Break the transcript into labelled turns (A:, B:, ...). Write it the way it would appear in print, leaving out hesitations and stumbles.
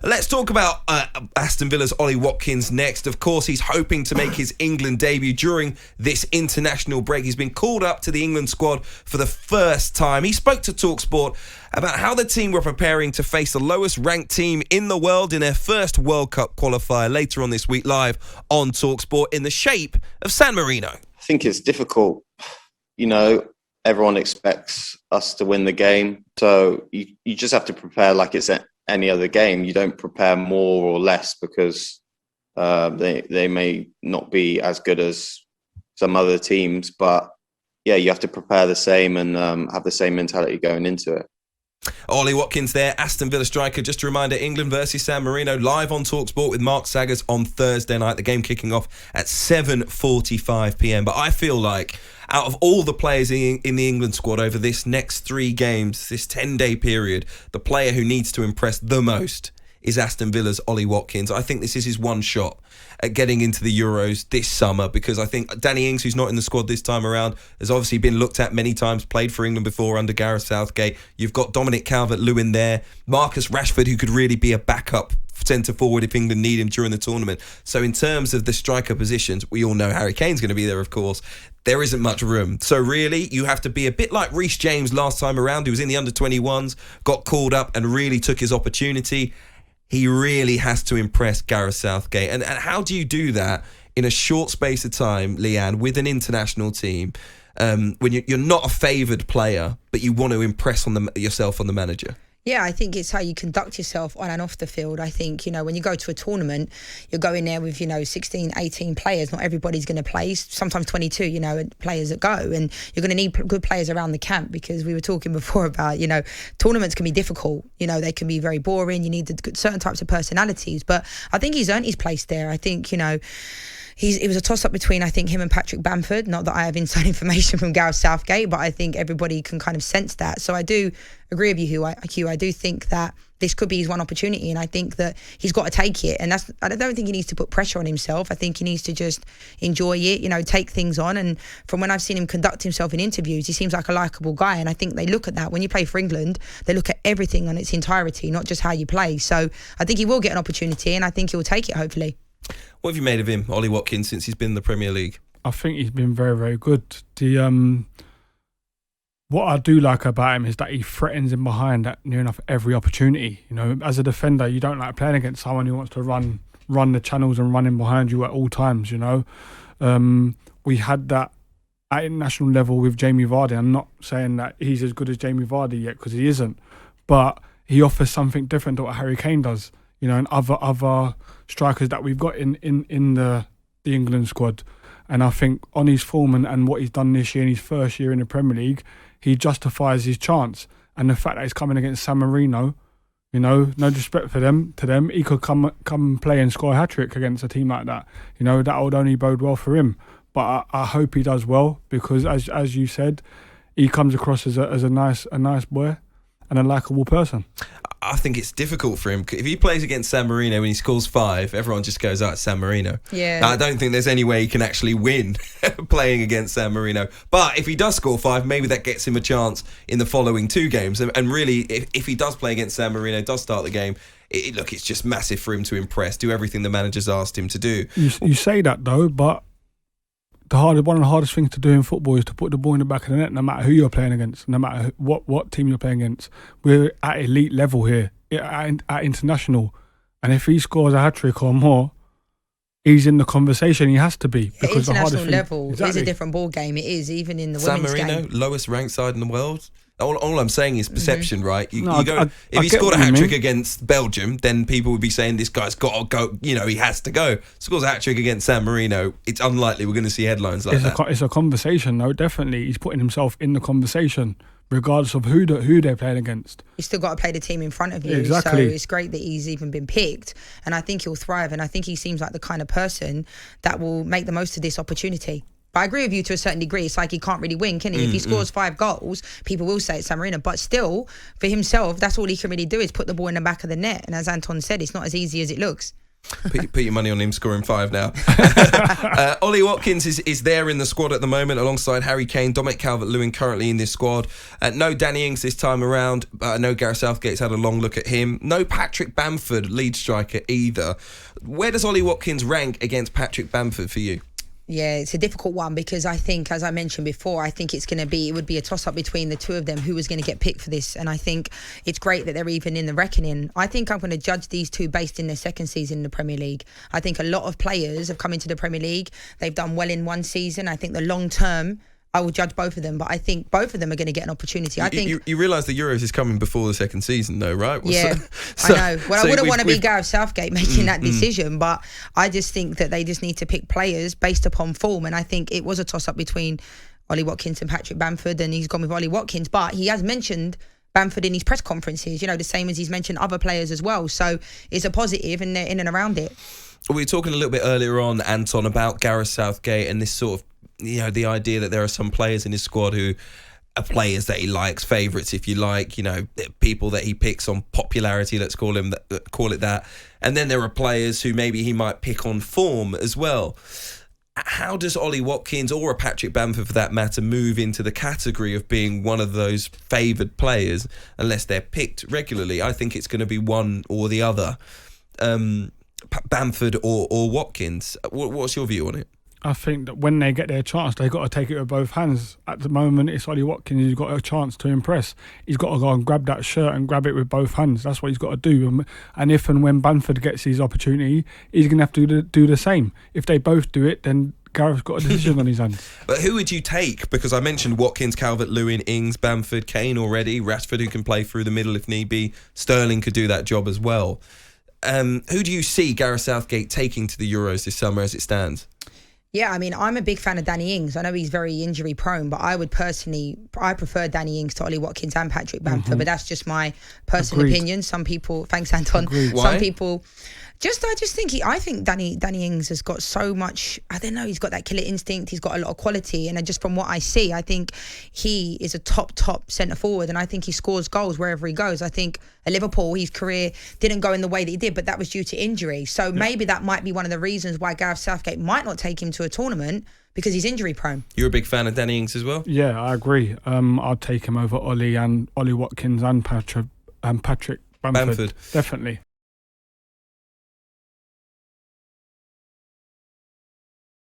A: Let's talk about Aston Villa's Ollie Watkins next. Of course, he's hoping to make his England debut during this international break. He's been called up to the England squad for the first time. He spoke to talkSPORT about how the team were preparing to face the lowest ranked team in the world in their first World Cup qualifier later on this week, live on talkSPORT in the shape of San Marino.
B: I think it's difficult. You know, everyone expects us to win the game. So you just have to prepare like it's any other game. You don't prepare more or less because they may not be as good as some other teams. But yeah, you have to prepare the same and have the same mentality going into it.
A: Ollie Watkins there, Aston Villa striker. Just a reminder, England versus San Marino, live on talkSPORT with Mark Saggers on Thursday night. The game kicking off at 7:45pm. But I feel like out of all the players in the England squad over this next 3 games, this 10-day period, the player who needs to impress the most is Aston Villa's Ollie Watkins. I think this is his one shot at getting into the Euros this summer, because I think Danny Ings, who's not in the squad this time around, has obviously been looked at many times, played for England before under Gareth Southgate. You've got Dominic Calvert-Lewin there, Marcus Rashford, who could really be a backup centre forward if England need him during the tournament. So in terms of the striker positions, we all know Harry Kane's going to be there, of course. There isn't much room. So really, you have to be a bit like Reece James last time around, who was in the under-21s, got called up and really took his opportunity. He really has to impress Gareth Southgate. And how do you do that in a short space of time, Leanne, with an international team, when you're not a favoured player, but you want to impress yourself on the manager?
C: Yeah, I think it's how you conduct yourself on and off the field. I think, when you go to a tournament, you're going there with, 16, 18 players. Not everybody's going to play. Sometimes 22, players that go. And you're going to need good players around the camp, because we were talking before about, tournaments can be difficult. They can be very boring. You need certain types of personalities. But I think he's earned his place there. I think, it was a toss-up between, I think, him and Patrick Bamford. Not that I have inside information from Gareth Southgate, but I think everybody can kind of sense that. So I do agree with you, Hugh. I do think that this could be his one opportunity, and I think that he's got to take it. And I don't think he needs to put pressure on himself. I think he needs to just enjoy it, take things on. And from when I've seen him conduct himself in interviews, he seems like a likeable guy. And I think they look at that. When you play for England, they look at everything on its entirety, not just how you play. So I think he will get an opportunity, and I think he'll take it, hopefully.
A: What have you made of him, Ollie Watkins, since he's been in the Premier League?
D: I think he's been very, very good. What I do like about him is that he threatens in behind at near enough every opportunity. As a defender, you don't like playing against someone who wants to run the channels and run in behind you at all times. We had that at international level with Jamie Vardy. I'm not saying that he's as good as Jamie Vardy yet, because he isn't, but he offers something different to what Harry Kane does. And other strikers that we've got in the England squad. And I think on his form and what he's done this year in his first year in the Premier League, he justifies his chance. And the fact that he's coming against San Marino, no disrespect to them, he could come play and score a hat-trick against a team like that. That would only bode well for him. But I hope he does well, because as you said, he comes across as a nice boy and a likeable person.
A: I think it's difficult for him. If he plays against San Marino and he scores 5, everyone just goes, it's San Marino.
C: Yeah.
A: I don't think there's any way he can actually win playing against San Marino. But if he does score 5, maybe that gets him a chance in the following 2 games. And really, if he does play against San Marino, does start the game, it's just massive for him to impress, do everything the manager's asked him to do.
D: You say that, though, but one of the hardest things to do in football is to put the ball in the back of the net, no matter who you're playing against, no matter what team you're playing against. We're at elite level here, at international. And if he scores a hat-trick or more, he's in the conversation. He has to be. Because
C: international level is a different ball game. It is, even in the women's game.
A: San Marino, lowest ranked side in the world. All I'm saying is perception, right? If he
D: get
A: scored a
D: what you
A: hat-trick
D: mean.
A: against Belgium, then people would be saying this guy's got to go, he has to go. Scores a hat-trick against San Marino, it's unlikely we're going to see headlines like that.
D: It's a conversation, though, definitely. He's putting himself in the conversation, regardless of who they're playing against.
C: You've still got to play the team in front of you.
D: Exactly.
C: So it's great that he's even been picked. And I think he'll thrive. And I think he seems like the kind of person that will make the most of this opportunity. But I agree with you to a certain degree. It's like he can't really win, can he? If he scores 5 goals, people will say it's San Marino. But still, for himself, that's all he can really do is put the ball in the back of the net. And as Anton said, it's not as easy as it looks.
A: Put your money on him scoring 5 now. Ollie Watkins is there in the squad at the moment alongside Harry Kane, Dominic Calvert-Lewin currently in this squad. No Danny Ings this time around. No Gareth Southgate's had a long look at him. No Patrick Bamford, lead striker either. Where does Ollie Watkins rank against Patrick Bamford for you?
C: Yeah, it's a difficult one because I think, as I mentioned before, I think it would be a toss-up between the two of them who was going to get picked for this. And I think it's great that they're even in the reckoning. I think I'm going to judge these two based in their second season in the Premier League. I think a lot of players have come into the Premier League. They've done well in one season. I think the long term, I will judge both of them, but I think both of them are going to get an opportunity. I think
A: you realise the Euros is coming before the second season, though, right?
C: Yeah, I know. Well, I wouldn't want to be Gareth Southgate making that decision, but I just think that they just need to pick players based upon form, and I think it was a toss-up between Ollie Watkins and Patrick Bamford, and he's gone with Ollie Watkins, but he has mentioned Bamford in his press conferences, the same as he's mentioned other players as well, so it's a positive, and they're in and around it.
A: We were talking a little bit earlier on, Anton, about Gareth Southgate and this sort of the idea that there are some players in his squad who are players that he likes, favourites if you like, people that he picks on popularity, let's call it that. And then there are players who maybe he might pick on form as well. How does Ollie Watkins, or a Patrick Bamford for that matter, move into the category of being one of those favoured players unless they're picked regularly? I think it's going to be one or the other, Bamford or Watkins. What's your view on it?
D: I think that when they get their chance, they've got to take it with both hands. At the moment, it's Ollie Watkins who's got a chance to impress. He's got to go and grab that shirt and grab it with both hands. That's what he's got to do. And if and when Bamford gets his opportunity, he's going to have to do the same. If they both do it, then Gareth's got a decision on his hands.
A: But who would you take? Because I mentioned Watkins, Calvert-Lewin, Ings, Bamford, Kane already, Rashford, who can play through the middle if need be. Sterling could do that job as well. Who do you see Gareth Southgate taking to the Euros this summer as it stands?
C: Yeah, I mean, I'm a big fan of Danny Ings. I know he's very injury prone, but I prefer Danny Ings to Ollie Watkins and Patrick Bamford, but that's just my personal opinion. Some people, thanks Anton.
D: Agreed.
C: Some people, I think Danny Ings has got so much, I don't know, he's got that killer instinct, he's got a lot of quality, and just from what I see, I think he is a top centre forward, and I think he scores goals wherever he goes. I think at Liverpool, his career didn't go in the way that he did, but that was due to injury. So maybe that might be one of the reasons why Gareth Southgate might not take him to a tournament, because he's injury prone.
A: You're a big fan of Danny Ings as well?
D: Yeah, I agree. I'd take him over Ollie Watkins and Patrick Bamford. Definitely.